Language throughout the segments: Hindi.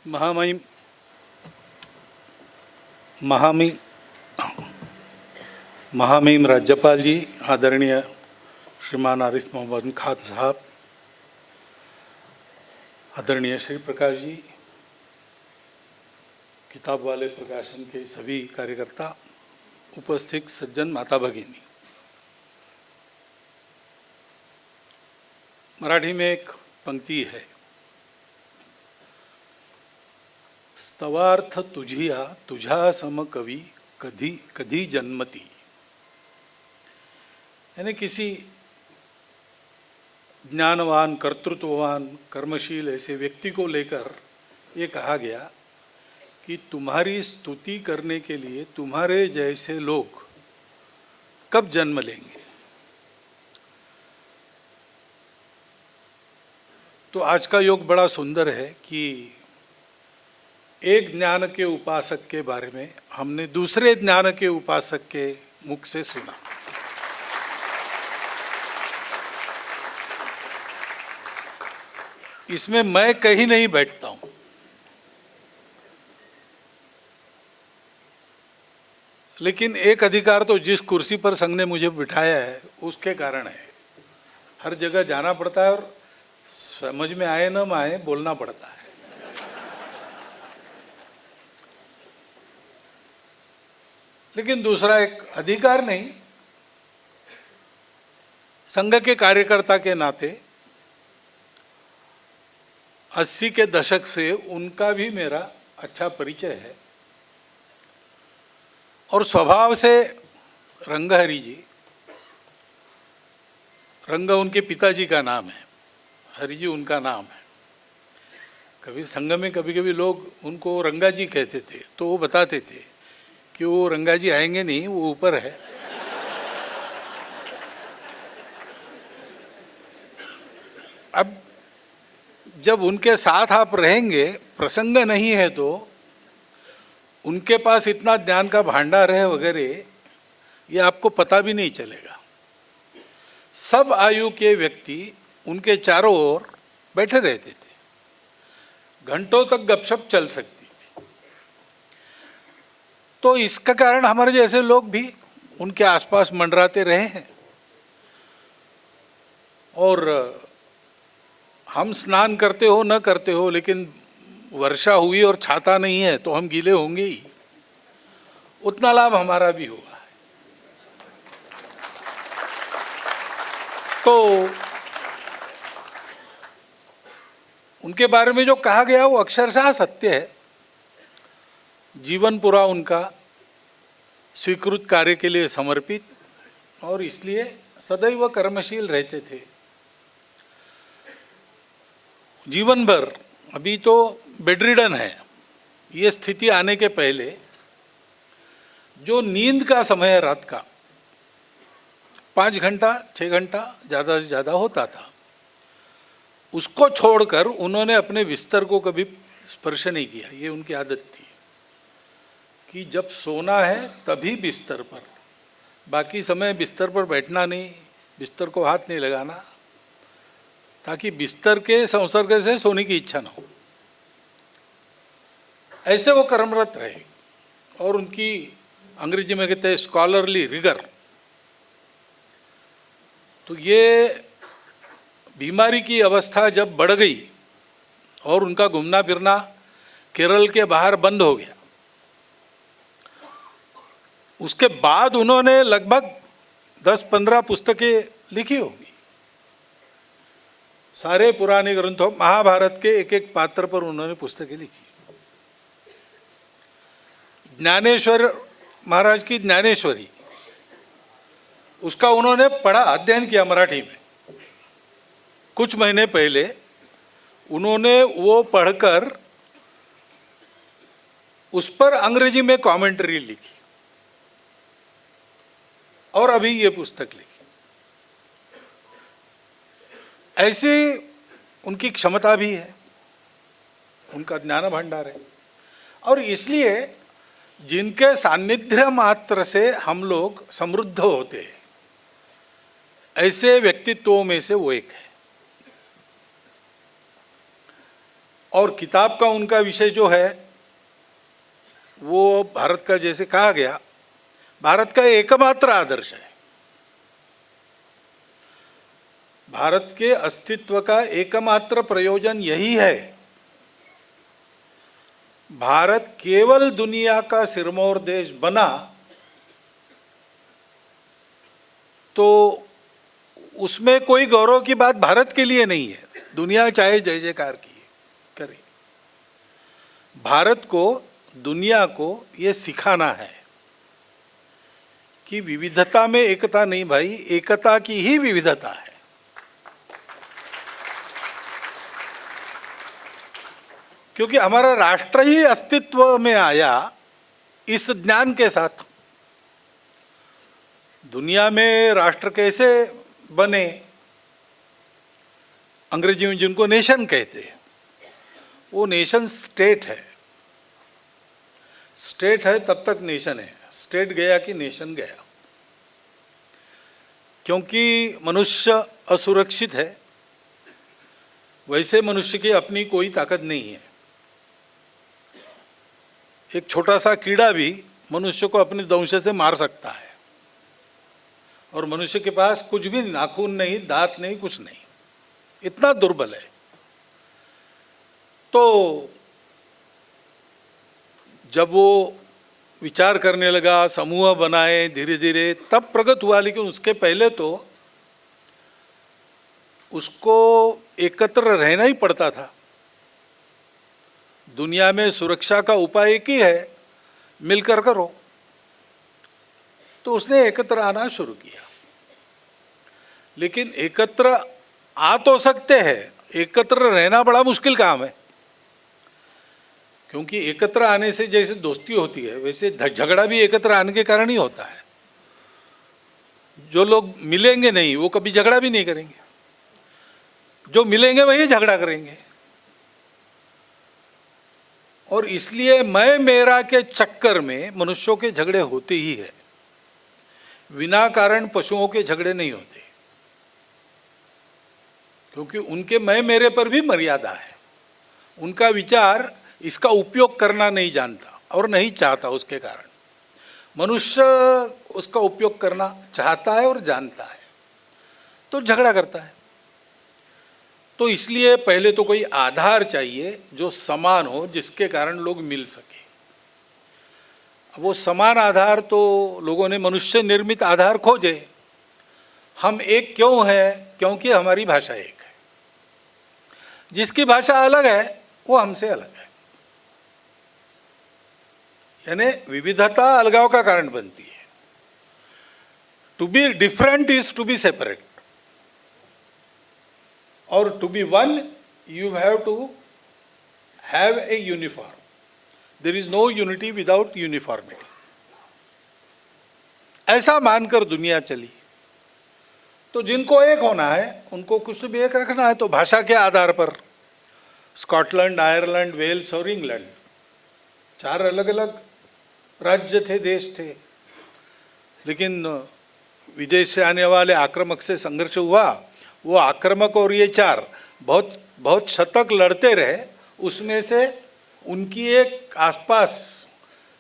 महामहिम महामहिम महामहिम राज्यपाल जी, आदरणीय श्रीमान आरिफ मोहम्मद खान साहब, आदरणीय श्री प्रकाश जी, किताब वाले प्रकाशन के सभी कार्यकर्ता, उपस्थित सज्जन माता भगिनी। मराठी में एक पंक्ति है, स्तवार्थ तुझिया तुझा सम कवी कधी कधी जन्मती। यानी किसी ज्ञानवान, कर्तृत्ववान, कर्मशील ऐसे व्यक्ति को लेकर ये कहा गया कि तुम्हारी स्तुति करने के लिए तुम्हारे जैसे लोग कब जन्म लेंगे। तो आज का योग बड़ा सुंदर है कि एक ज्ञान के उपासक के बारे में हमने दूसरे ज्ञान के उपासक के मुख से सुना। इसमें मैं कहीं नहीं बैठता हूं, लेकिन एक अधिकार तो जिस कुर्सी पर संघ ने मुझे बिठाया है उसके कारण है। हर जगह जाना पड़ता है और समझ में आए न आए बोलना पड़ता है। लेकिन दूसरा एक अधिकार नहीं, संघ के कार्यकर्ता के नाते 80 के दशक से उनका भी मेरा अच्छा परिचय है। और स्वभाव से रंगहरि जी, रंग उनके पिताजी का नाम है, हरि जी उनका नाम है। कभी संघ में कभी कभी लोग उनको रंगा जी कहते थे, तो वो बताते थे कि वो रंगा जी आएंगे नहीं, वो ऊपर है। अब जब उनके साथ आप रहेंगे, प्रसंग नहीं है तो उनके पास इतना ज्ञान का भांडार है वगैरह, ये आपको पता भी नहीं चलेगा। सब आयु के व्यक्ति उनके चारों ओर बैठे रहते थे, घंटों तक गपशप चल सकती। तो इसका कारण हमारे जैसे लोग भी उनके आसपास मंडराते रहे हैं। और हम स्नान करते हो न करते हो, लेकिन वर्षा हुई और छाता नहीं है तो हम गीले होंगे ही। उतना लाभ हमारा भी हुआ है। तो उनके बारे में जो कहा गया वो अक्षरशः सत्य है। जीवन पूरा उनका स्वीकृत कार्य के लिए समर्पित, और इसलिए सदैव कर्मशील रहते थे जीवन भर। अभी तो बेडरिडन है। ये स्थिति आने के पहले जो नींद का समय है रात का 5 घंटा 6 घंटा ज़्यादा से ज़्यादा होता था, उसको छोड़कर उन्होंने अपने बिस्तर को कभी स्पर्श नहीं किया। ये उनकी आदत थी कि जब सोना है तभी बिस्तर पर, बाकी समय बिस्तर पर बैठना नहीं, बिस्तर को हाथ नहीं लगाना, ताकि बिस्तर के संसर्ग से सोने की इच्छा ना हो। ऐसे वो कर्मरत रहे। और उनकी अंग्रेजी में कहते हैं स्कॉलरली रिगर। तो ये बीमारी की अवस्था जब बढ़ गई और उनका घूमना फिरना केरल के बाहर बंद हो गया, उसके बाद उन्होंने लगभग 10-15 पुस्तकें लिखी होंगी। सारे पुराने ग्रंथों, महाभारत के एक एक पात्र पर उन्होंने पुस्तकें लिखी। ज्ञानेश्वर महाराज की ज्ञानेश्वरी, उसका उन्होंने पढ़ा, अध्ययन किया मराठी में। कुछ महीने पहले उन्होंने वो पढ़कर उस पर अंग्रेजी में कमेंट्री लिखी और अभी ये पुस्तक लिखी। ऐसी उनकी क्षमता भी है, उनका ज्ञान भंडार है। और इसलिए जिनके सान्निध्य मात्र से हम लोग समृद्ध होते हैं, ऐसे व्यक्तित्वों में से वो एक है। और किताब का उनका विषय जो है वो भारत का, जैसे कहा गया, भारत का एकमात्र आदर्श है। भारत के अस्तित्व का एकमात्र प्रयोजन यही है। भारत केवल दुनिया का सिरमौर देश बना तो उसमें कोई गौरव की बात भारत के लिए नहीं है। दुनिया चाहे जय जयकार की करे, भारत को, दुनिया को ये सिखाना है कि विविधता में एकता नहीं भाई, एकता की ही विविधता है। क्योंकि हमारा राष्ट्र ही अस्तित्व में आया इस ज्ञान के साथ। दुनिया में राष्ट्र कैसे बने, अंग्रेजी में जिनको नेशन कहते हैं, वो नेशन स्टेट है। स्टेट है तब तक नेशन है, स्टेट गया कि नेशन गया। क्योंकि मनुष्य असुरक्षित है, वैसे मनुष्य की अपनी कोई ताकत नहीं है। एक छोटा सा कीड़ा भी मनुष्य को अपने दंश से मार सकता है, और मनुष्य के पास कुछ भी नाखून नहीं, दांत नहीं, कुछ नहीं, इतना दुर्बल है। तो जब वो विचार करने लगा, समूह बनाए धीरे धीरे, तब प्रगत हुआ। लेकिन उसके पहले तो उसको एकत्र रहना ही पड़ता था। दुनिया में सुरक्षा का उपाय एक ही है, मिलकर करो। तो उसने एकत्र आना शुरू किया। लेकिन एकत्र आ तो सकते हैं, एकत्र रहना बड़ा मुश्किल काम है। क्योंकि एकत्र आने से जैसे दोस्ती होती है, वैसे झगड़ा भी एकत्र आने के कारण ही होता है। जो लोग मिलेंगे नहीं वो कभी झगड़ा भी नहीं करेंगे, जो मिलेंगे वही झगड़ा करेंगे। और इसलिए मैं मेरा के चक्कर में मनुष्यों के झगड़े होते ही है। बिना कारण पशुओं के झगड़े नहीं होते, क्योंकि उनके मैं मेरे पर भी मर्यादा है। उनका विचार इसका उपयोग करना नहीं जानता और नहीं चाहता। उसके कारण मनुष्य उसका उपयोग करना चाहता है और जानता है, तो झगड़ा करता है। तो इसलिए पहले तो कोई आधार चाहिए जो समान हो, जिसके कारण लोग मिल सके। वो समान आधार तो लोगों ने मनुष्य निर्मित आधार खोजे। हम एक क्यों है? क्योंकि हमारी भाषा एक है। जिसकी भाषा अलग है वो हमसे अलग है। यानी विविधता अलगाव का कारण बनती है। To be different is to be separate, और to be one you have to have a uniform. There is no unity without uniformity. ऐसा मानकर दुनिया चली। तो जिनको एक होना है उनको कुछ तो भी एक रखना है। तो भाषा के आधार पर स्कॉटलैंड, आयरलैंड, वेल्स और इंग्लैंड, 4 अलग अलग राज्य थे, देश थे। लेकिन विदेश से आने वाले आक्रमक से संघर्ष हुआ। वो आक्रमक और ये 4 बहुत बहुत शतक लड़ते रहे। उसमें से उनकी एक आसपास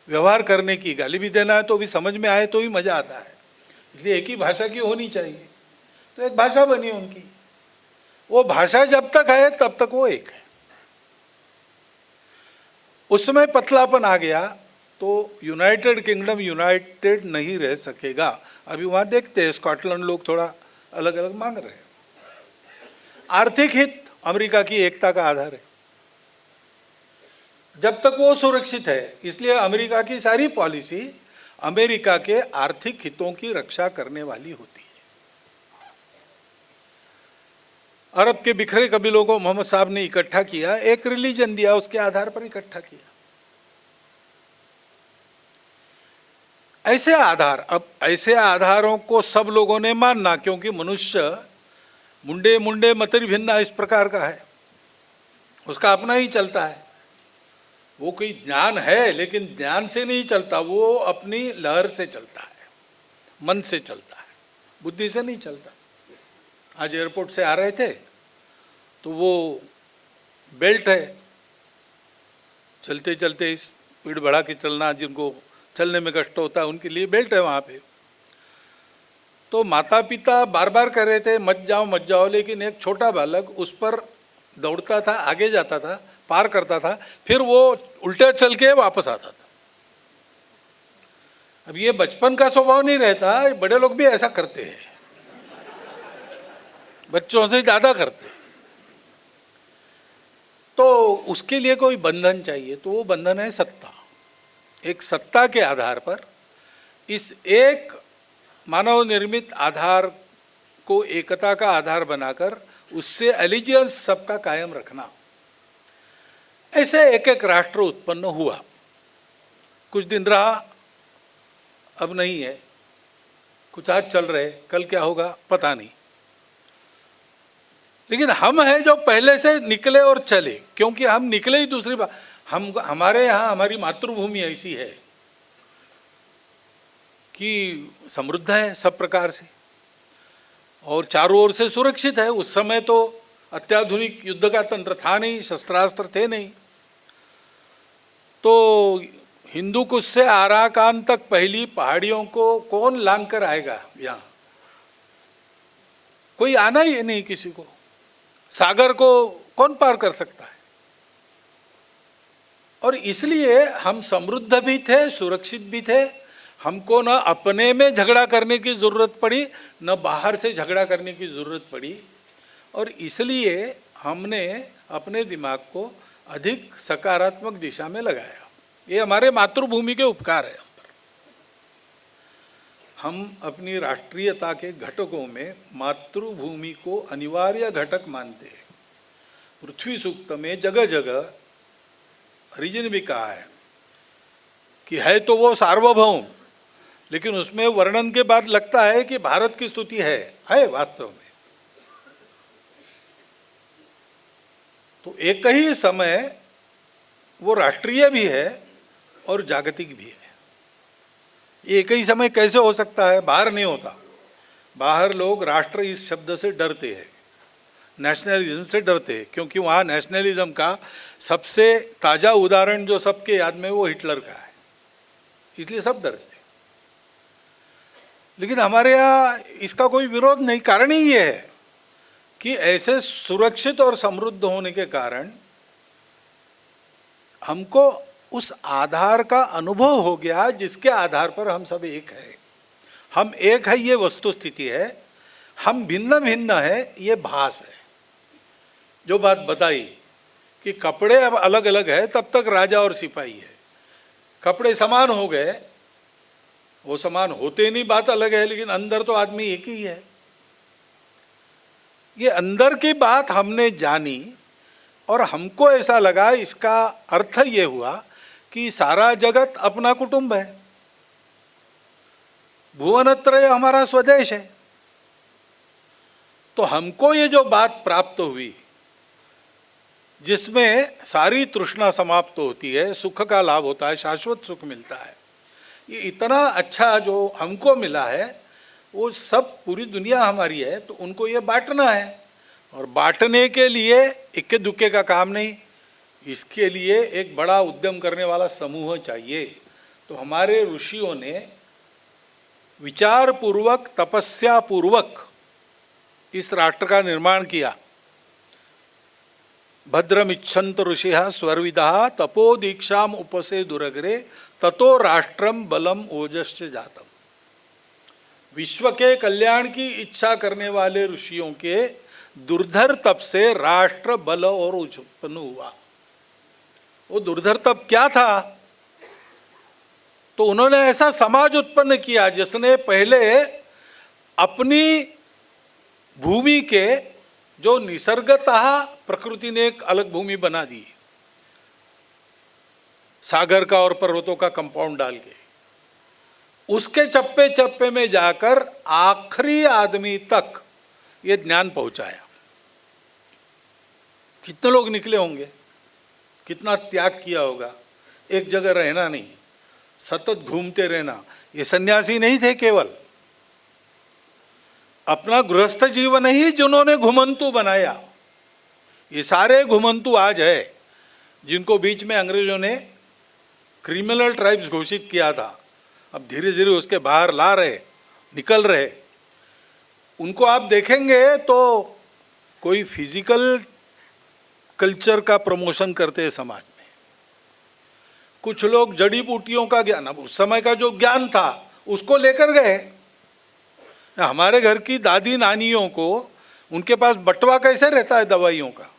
व्यवहार करने की, गाली भी देना है तो भी समझ में आए तो भी मज़ा आता है। इसलिए एक ही भाषा की होनी चाहिए। तो एक भाषा बनी उनकी। वो भाषा जब तक है तब तक वो एक है। उसमें पतलापन आ गया तो यूनाइटेड किंगडम यूनाइटेड नहीं रह सकेगा। अभी वहाँ देखते हैं स्कॉटलैंड लोग थोड़ा अलग अलग मांग रहे हैं। आर्थिक हित अमेरिका की एकता का आधार है। जब तक वो सुरक्षित है, इसलिए अमेरिका की सारी पॉलिसी अमेरिका के आर्थिक हितों की रक्षा करने वाली होती है। अरब के बिखरे कबीलों को मोहम्मद साहब ने इकट्ठा किया, एक रिलीजन दिया, उसके आधार पर इकट्ठा किया। ऐसे आधार, अब ऐसे आधारों को सब लोगों ने मानना, क्योंकि मनुष्य मुंडे मुंडे मतरी भिन्ना इस प्रकार का है। उसका अपना ही चलता है। वो कोई ज्ञान है लेकिन ज्ञान से नहीं चलता, वो अपनी लहर से चलता है, मन से चलता है, बुद्धि से नहीं चलता। आज एयरपोर्ट से आ रहे थे तो वो बेल्ट है, चलते चलते स्पीड बढ़ा के चलना, जिनको चलने में कष्ट होता है उनके लिए बेल्ट है वहाँ पे। तो माता पिता बार बार कह रहे थे मत जाओ, लेकिन एक छोटा बालक उस पर दौड़ता था, आगे जाता था, पार करता था, फिर वो उल्टे चल के वापस आता था। अब ये बचपन का स्वभाव नहीं रहता, बड़े लोग भी ऐसा करते हैं, बच्चों से ज़्यादा करते। तो उसके लिए कोई बंधन चाहिए, तो वो बंधन है सत्ता। एक सत्ता के आधार पर इस एक मानव निर्मित आधार को एकता का आधार बनाकर उससे एलिजियंस सबका कायम रखना। ऐसे एक एक राष्ट्र उत्पन्न हुआ, कुछ दिन रहा, अब नहीं है, कुछ आज चल रहे, कल क्या होगा पता नहीं। लेकिन हम हैं जो पहले से निकले और चले, क्योंकि हम निकले ही दूसरी बात। हमारे यहाँ हमारी मातृभूमि ऐसी है कि समृद्ध है सब प्रकार से और चारों ओर से सुरक्षित है। उस समय तो अत्याधुनिक युद्ध का तंत्र था नहीं, शस्त्रास्त्र थे नहीं। तो हिंदू कुश से आराकान तक पहली पहाड़ियों को कौन लांग कर आएगा? यहाँ कोई आना ही नहीं किसी को। सागर को कौन पार कर सकता है? और इसलिए हम समृद्ध भी थे, सुरक्षित भी थे। हमको न अपने में झगड़ा करने की ज़रूरत पड़ी, न बाहर से झगड़ा करने की ज़रूरत पड़ी। और इसलिए हमने अपने दिमाग को अधिक सकारात्मक दिशा में लगाया। ये हमारे मातृभूमि के उपकार है। हम अपनी राष्ट्रीयता के घटकों में मातृभूमि को अनिवार्य घटक मानते हैं। पृथ्वी सूक्त में जगह जगह हरिजन भी कहा है कि है तो वो सार्वभौम, लेकिन उसमें वर्णन के बाद लगता है कि भारत की स्तुति है वास्तव में। तो एक ही समय वो राष्ट्रीय भी है और जागतिक भी है। एक ही समय कैसे हो सकता है? बाहर नहीं होता। बाहर लोग राष्ट्र इस शब्द से डरते हैं, नेशनलिज्म से डरते हैं, क्योंकि वहाँ नेशनलिज्म का सबसे ताज़ा उदाहरण जो सबके याद में वो हिटलर का है, इसलिए सब डरते। लेकिन हमारे यहाँ इसका कोई विरोध नहीं। कारण ही ये है कि ऐसे सुरक्षित और समृद्ध होने के कारण हमको उस आधार का अनुभव हो गया जिसके आधार पर हम सब एक है। हम एक है ये वस्तु स्थिति है, हम भिन्न भिन्न है ये भास है। जो बात बताई कि कपड़े अब अलग अलग है, तब तक राजा और सिपाही है। कपड़े समान हो गए, वो समान होते नहीं, बात अलग है, लेकिन अंदर तो आदमी एक ही है। ये अंदर की बात हमने जानी और हमको ऐसा लगा, इसका अर्थ ये हुआ कि सारा जगत अपना कुटुंब है, भुवनत्रय हमारा स्वदेश है। तो हमको ये जो बात प्राप्त हुई जिसमें सारी तृष्णा समाप्त होती है, सुख का लाभ होता है, शाश्वत सुख मिलता है, ये इतना अच्छा जो हमको मिला है, वो सब पूरी दुनिया हमारी है, तो उनको ये बांटना है। और बांटने के लिए इक्के दुक्के का काम नहीं, इसके लिए एक बड़ा उद्यम करने वाला समूह चाहिए। तो हमारे ऋषियों ने विचार पूर्वक, तपस्या पूर्वक इस राष्ट्र का निर्माण किया। भद्रमिच्छन्त ऋषिः स्वर्विदः तपो दीक्षाम उपसे दुरग्रे ततो राष्ट्रम बलम ओजश्च जातम। विश्व के कल्याण की इच्छा करने वाले ऋषियों के दुर्धर तप से राष्ट्र बल और उत्पन्न हुआ। वो दुर्धर तप क्या था? तो उन्होंने ऐसा समाज उत्पन्न किया जिसने पहले अपनी भूमि के जो निसर्गतः प्रकृति ने एक अलग भूमि बना दी, सागर का और पर्वतों का कंपाउंड डाल के, उसके चप्पे चप्पे में जाकर आखिरी आदमी तक ये ज्ञान पहुंचाया। कितने लोग निकले होंगे, कितना त्याग किया होगा। एक जगह रहना नहीं, सतत घूमते रहना। ये सन्यासी नहीं थे केवल, अपना गृहस्थ जीवन ही जिन्होंने घुमंतु बनाया। ये सारे घुमंतु आज है, जिनको बीच में अंग्रेजों ने क्रिमिनल ट्राइब्स घोषित किया था, अब धीरे धीरे उसके बाहर ला रहे, निकल रहे, उनको आप देखेंगे तो कोई फिजिकल कल्चर का प्रमोशन करते हैं समाज में, कुछ लोग जड़ी बूटियों का ज्ञान, अब उस समय का जो ज्ञान था उसको लेकर गए। हमारे घर की दादी नानियों को, उनके पास बंटवा कैसे रहता है दवाइयों का?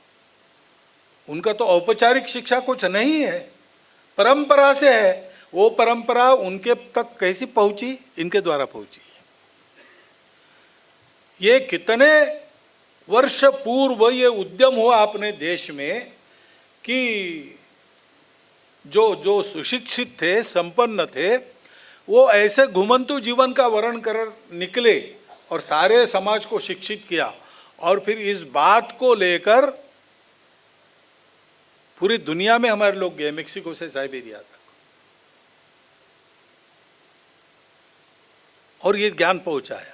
उनका तो औपचारिक शिक्षा कुछ नहीं है, परंपरा से है। वो परंपरा उनके तक कैसी पहुंची? इनके द्वारा पहुंची। ये कितने वर्ष पूर्व ये उद्यम हुआ अपने देश में कि जो जो सुशिक्षित थे, संपन्न थे, वो ऐसे घुमंतु जीवन का वर्ण कर निकले और सारे समाज को शिक्षित किया। और फिर इस बात को लेकर पूरी दुनिया में हमारे लोग गए, मेक्सिको से साइबेरिया तक, और ये ज्ञान पहुंचाया।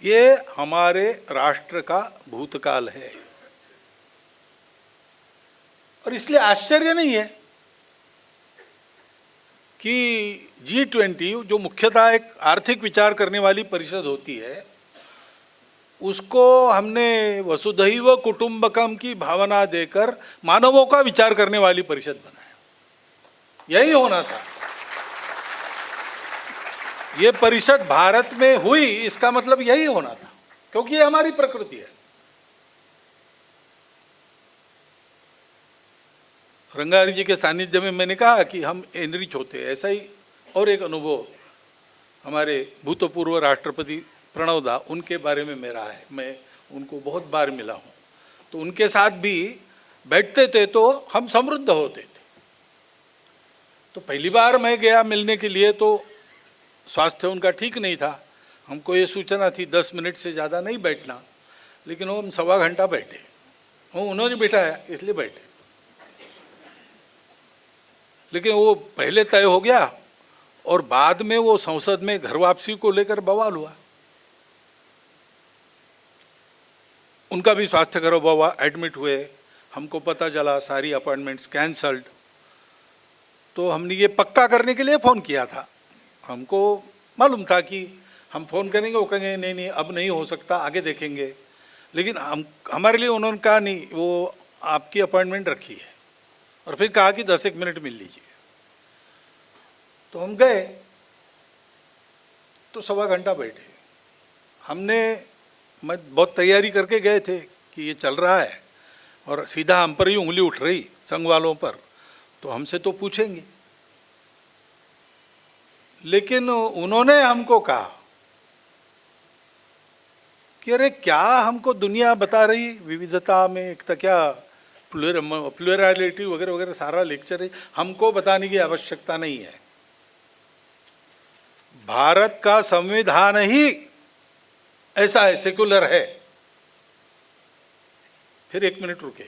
ये हमारे राष्ट्र का भूतकाल है, और इसलिए आश्चर्य नहीं है कि G20 जो मुख्यतः एक आर्थिक विचार करने वाली परिषद होती है, उसको हमने वसुधैव कुटुंबकम की भावना देकर मानवों का विचार करने वाली परिषद बनाया। यही होना था। ये परिषद भारत में हुई, इसका मतलब यही होना था, क्योंकि ये हमारी प्रकृति है। रंगारी जी के सानिध्य में मैंने कहा कि हम एनरिच होते हैं। ऐसा ही और एक अनुभव हमारे भूतपूर्व राष्ट्रपति प्रणव दा, उनके बारे में मेरा है। मैं उनको बहुत बार मिला हूँ, तो उनके साथ भी बैठते थे तो हम समृद्ध होते थे। तो पहली बार मैं गया मिलने के लिए तो स्वास्थ्य उनका ठीक नहीं था। हमको ये सूचना थी 10 मिनट से ज़्यादा नहीं बैठना, लेकिन वो हम सवा घंटा बैठे। वो उन्होंने बिठाया इसलिए बैठे, लेकिन वो पहले तय हो गया और बाद में वो संसद में घर वापसी को लेकर बवाल हुआ। उनका भी स्वास्थ्य खराब हुआ, एडमिट हुए। हमको पता चला सारी अपॉइंटमेंट्स कैंसल्ड। तो हमने ये पक्का करने के लिए फ़ोन किया था। हमको मालूम था कि हम फ़ोन करेंगे, वो कहेंगे नहीं नहीं अब नहीं हो सकता, आगे देखेंगे। लेकिन हमारे लिए उन्होंने कहा नहीं, वो आपकी अपॉइंटमेंट रखी है, और फिर कहा कि 10 एक मिनट मिल लीजिए। तो हम गए, तो सवा घंटा बैठे। मैं बहुत तैयारी करके गए थे कि ये चल रहा है, और सीधा हम पर ही उंगली उठ रही संघ वालों पर, तो हमसे तो पूछेंगे। लेकिन उन्होंने हमको कहा कि अरे क्या हमको दुनिया बता रही विविधता में एकता, क्या प्लुरलिटी वगैरह वगैरह सारा लेक्चर है, हमको बताने की आवश्यकता नहीं है। भारत का संविधान ही ऐसा है, सेकुलर है। फिर 1 मिनट रुके,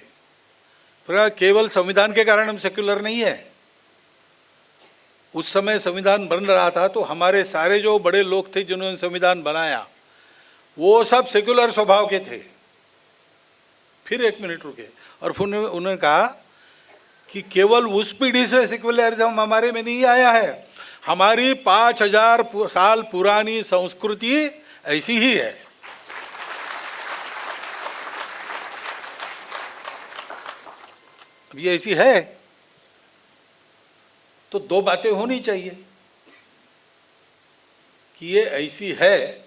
फिर केवल संविधान के कारण हम सेकुलर नहीं है। उस समय संविधान बन रहा था तो हमारे सारे जो बड़े लोग थे जिन्होंने संविधान बनाया, वो सब सेकुलर स्वभाव के थे। फिर 1 मिनट रुके और फिर उन्होंने कहा कि केवल उस पीढ़ी से सेकुलरिज्म हमारे में नहीं आया है, हमारी 5000 साल पुरानी संस्कृति ऐसी ही है। ये ऐसी है तो 2 बातें होनी चाहिए कि ये ऐसी है,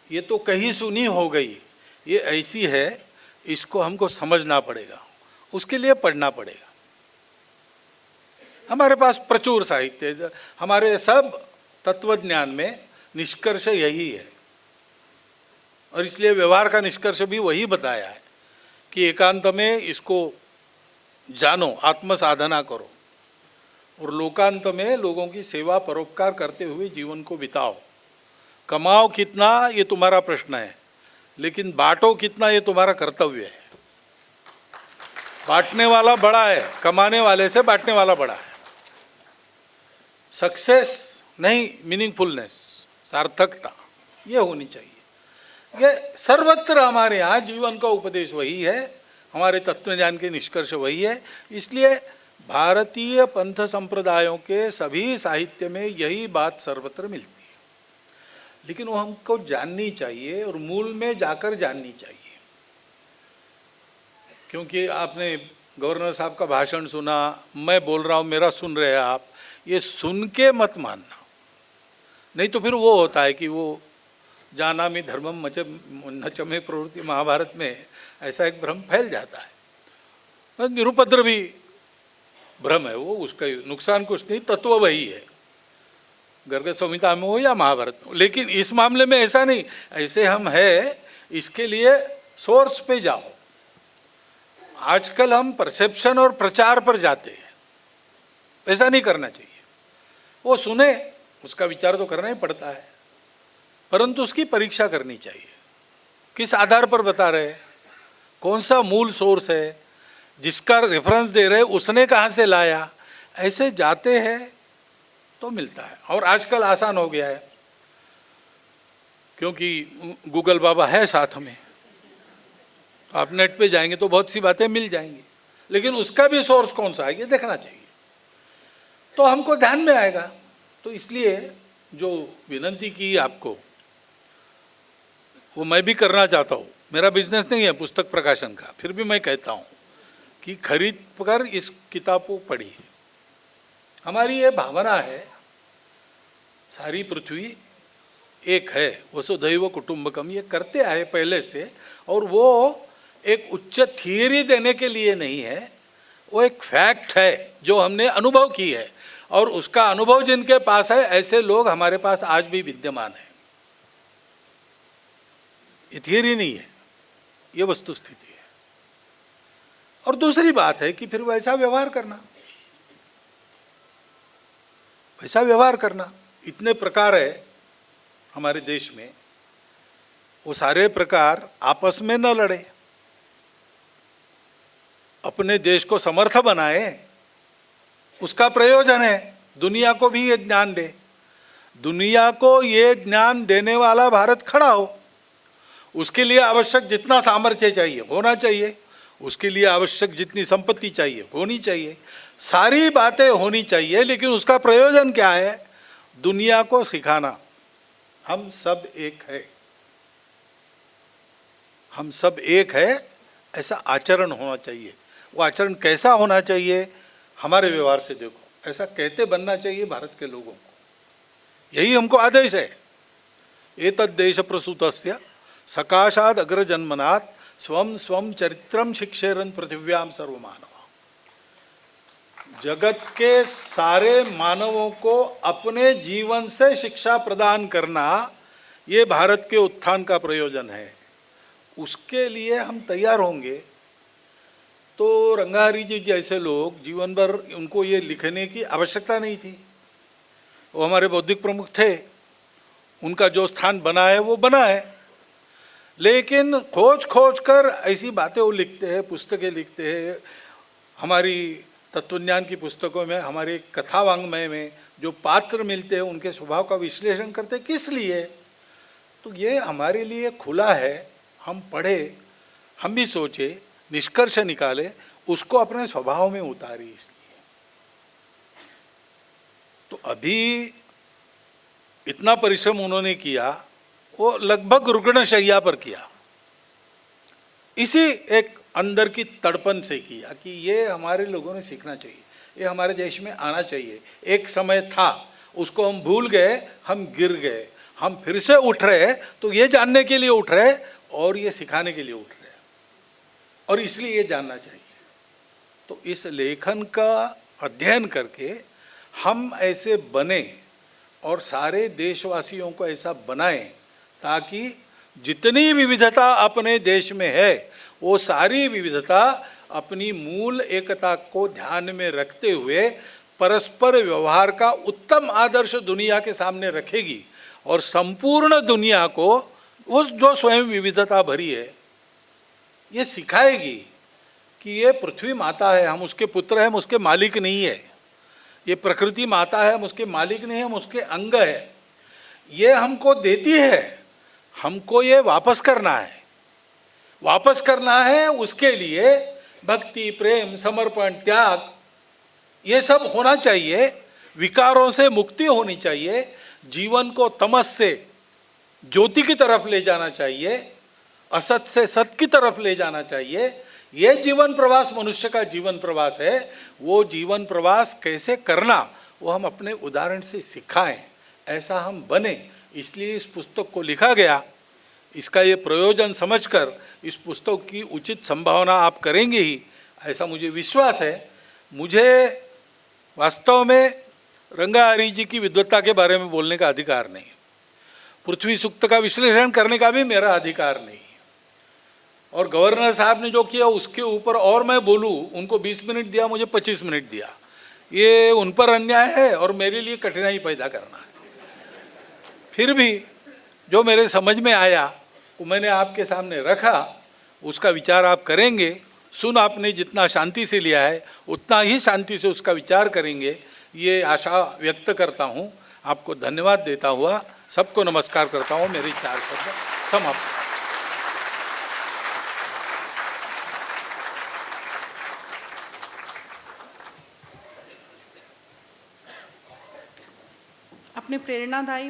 ये तो कहीं सुनी हो गई, ये ऐसी है, इसको हमको समझना पड़ेगा, उसके लिए पढ़ना पड़ेगा। हमारे पास प्रचुर साहित्य, हमारे सब तत्वज्ञान में निष्कर्ष यही है, और इसलिए व्यवहार का निष्कर्ष भी वही बताया है कि एकांत में इसको जानो, आत्म साधना करो, और लोकांत में लोगों की सेवा परोपकार करते हुए जीवन को बिताओ। कमाओ कितना ये तुम्हारा प्रश्न है, लेकिन बांटो कितना ये तुम्हारा कर्तव्य है। बांटने वाला बड़ा है, कमाने वाले से बांटने वाला बड़ा है। सक्सेस नहीं, मीनिंगफुलनेस, सार्थकता, ये होनी चाहिए। ये सर्वत्र हमारे यहाँ जीवन का उपदेश वही है, हमारे तत्वज्ञान के निष्कर्ष वही है। इसलिए भारतीय पंथ संप्रदायों के सभी साहित्य में यही बात सर्वत्र मिलती है, लेकिन वो हमको जाननी चाहिए और मूल में जाकर जाननी चाहिए। क्योंकि आपने गवर्नर साहब का भाषण सुना, मैं बोल रहा हूँ, मेरा सुन रहे हैं आप, ये सुन के मत मानना, नहीं तो फिर वो होता है कि वो जानामि धर्मम नचमे प्रवृत्ति, महाभारत में ऐसा एक भ्रम फैल जाता है। निरुपद्रवी भ्रम है वो, उसका नुकसान कुछ नहीं, तत्व वही है, गर्ग संहिता में हो या महाभारत में हो। लेकिन इस मामले में ऐसा नहीं, ऐसे हम है, इसके लिए सोर्स पे जाओ। आजकल हम परसेप्शन और प्रचार पर जाते हैं, ऐसा नहीं करना चाहिए। वो सुने, उसका विचार तो करना ही पड़ता है, परंतु उसकी परीक्षा करनी चाहिए। किस आधार पर बता रहे, कौन सा मूल सोर्स है, जिसका रेफरेंस दे रहे उसने कहाँ से लाया, ऐसे जाते हैं तो मिलता है। और आजकल आसान हो गया है, क्योंकि गूगल बाबा है साथ में, आप नेट पे जाएंगे तो बहुत सी बातें मिल जाएंगी, लेकिन उसका भी सोर्स कौन सा है ये देखना चाहिए, तो हमको ध्यान में आएगा। तो इसलिए जो विनती की आपको, वो मैं भी करना चाहता हूँ। मेरा बिजनेस नहीं है पुस्तक प्रकाशन का, फिर भी मैं कहता हूँ कि खरीद कर इस किताब को पढ़िए। हमारी ये भावना है, सारी पृथ्वी एक है, वसुधैव कुटुंबकम, ये करते आए पहले से, और वो एक उच्च थियरी देने के लिए नहीं है, वो एक फैक्ट है जो हमने अनुभव की है, और उसका अनुभव जिनके पास है, ऐसे लोग हमारे पास आज भी विद्यमान है। ये थियरी नहीं है, ये वस्तु स्थिति है। और दूसरी बात है कि फिर वैसा व्यवहार करना, वैसा व्यवहार करना। इतने प्रकार है हमारे देश में, वो सारे प्रकार आपस में न लड़े, अपने देश को समर्थ बनाए, उसका प्रयोजन है। दुनिया को भी ये ज्ञान दे, दुनिया को ये ज्ञान देने वाला भारत खड़ा हो, उसके लिए आवश्यक जितना सामर्थ्य चाहिए होना चाहिए, उसके लिए आवश्यक जितनी संपत्ति चाहिए होनी चाहिए, सारी बातें होनी चाहिए। लेकिन उसका प्रयोजन क्या है? दुनिया को सिखाना हम सब एक है, हम सब एक है, ऐसा आचरण होना चाहिए। वो आचरण कैसा होना चाहिए? हमारे व्यवहार से देखो, ऐसा कहते बनना चाहिए भारत के लोगों को, यही हमको आदेश है। एतद् देश प्रसूतस्य सकाशाद अग्रजन्मनात् स्वम स्वम चरित्रम शिक्षेरन पृथिव्याम सर्वमानव। जगत के सारे मानवों को अपने जीवन से शिक्षा प्रदान करना, ये भारत के उत्थान का प्रयोजन है। उसके लिए हम तैयार होंगे तो रंगाहरी जी जैसे लोग जीवन भर, उनको ये लिखने की आवश्यकता नहीं थी, वो हमारे बौद्धिक प्रमुख थे, उनका जो स्थान बना है वो बना है। लेकिन खोज खोज कर ऐसी बातें वो लिखते हैं, पुस्तकें लिखते हैं। हमारी तत्वज्ञान की पुस्तकों में, हमारे कथा वाङ्मय में जो पात्र मिलते हैं, उनके स्वभाव का विश्लेषण करते, किस लिए? तो ये हमारे लिए खुला है, हम पढ़े, हम भी सोचे, निष्कर्ष निकाले, उसको अपने स्वभाव में उतारी। इसलिए तो अभी इतना परिश्रम उन्होंने किया, वो लगभग रुग्णशैया पर किया, इसी एक अंदर की तड़पन से किया कि ये हमारे लोगों ने सीखना चाहिए, ये हमारे देश में आना चाहिए। एक समय था, उसको हम भूल गए, हम गिर गए, हम फिर से उठ रहे, तो ये जानने के लिए उठ रहे और ये सिखाने के लिए उठ रहे, और इसलिए ये जानना चाहिए। तो इस लेखन का अध्ययन करके हम ऐसे बने और सारे देशवासियों को ऐसा बनाएं, ताकि जितनी विविधता अपने देश में है, वो सारी विविधता अपनी मूल एकता को ध्यान में रखते हुए परस्पर व्यवहार का उत्तम आदर्श दुनिया के सामने रखेगी, और संपूर्ण दुनिया को वो जो स्वयं विविधता भरी है ये सिखाएगी कि ये पृथ्वी माता है, हम उसके पुत्र हैं, हम उसके मालिक नहीं है। ये प्रकृति माता है, हम उसके मालिक नहीं, हम उसके अंग है। ये हमको देती है, हमको ये वापस करना है, वापस करना है, उसके लिए भक्ति, प्रेम, समर्पण, त्याग ये सब होना चाहिए। विकारों से मुक्ति होनी चाहिए। जीवन को तमस से ज्योति की तरफ ले जाना चाहिए, असत से सत की तरफ ले जाना चाहिए। ये जीवन प्रवास मनुष्य का जीवन प्रवास है। वो जीवन प्रवास कैसे करना वो हम अपने उदाहरण से सिखाएं, ऐसा हम बने। इसलिए इस पुस्तक को लिखा गया। इसका ये प्रयोजन समझकर इस पुस्तक की उचित संभावना आप करेंगे ही, ऐसा मुझे विश्वास है। मुझे वास्तव में रंगाहरि जी की विद्वत्ता के बारे में बोलने का अधिकार नहीं, पृथ्वी सूक्त का विश्लेषण करने का भी मेरा अधिकार नहीं, और गवर्नर साहब ने जो किया उसके ऊपर और मैं बोलूं, उनको 20 मिनट दिया, मुझे 25 मिनट दिया, ये उन पर अन्याय है और मेरे लिए कठिनाई पैदा करना है। फिर भी जो मेरे समझ में आया वो मैंने आपके सामने रखा, उसका विचार आप करेंगे। सुन आपने जितना शांति से लिया है उतना ही शांति से उसका विचार करेंगे, ये आशा व्यक्त करता हूँ। आपको धन्यवाद देता हुआ सबको नमस्कार करता हूँ। मेरे 4 शब्द समाप्त। अपने प्रेरणादायी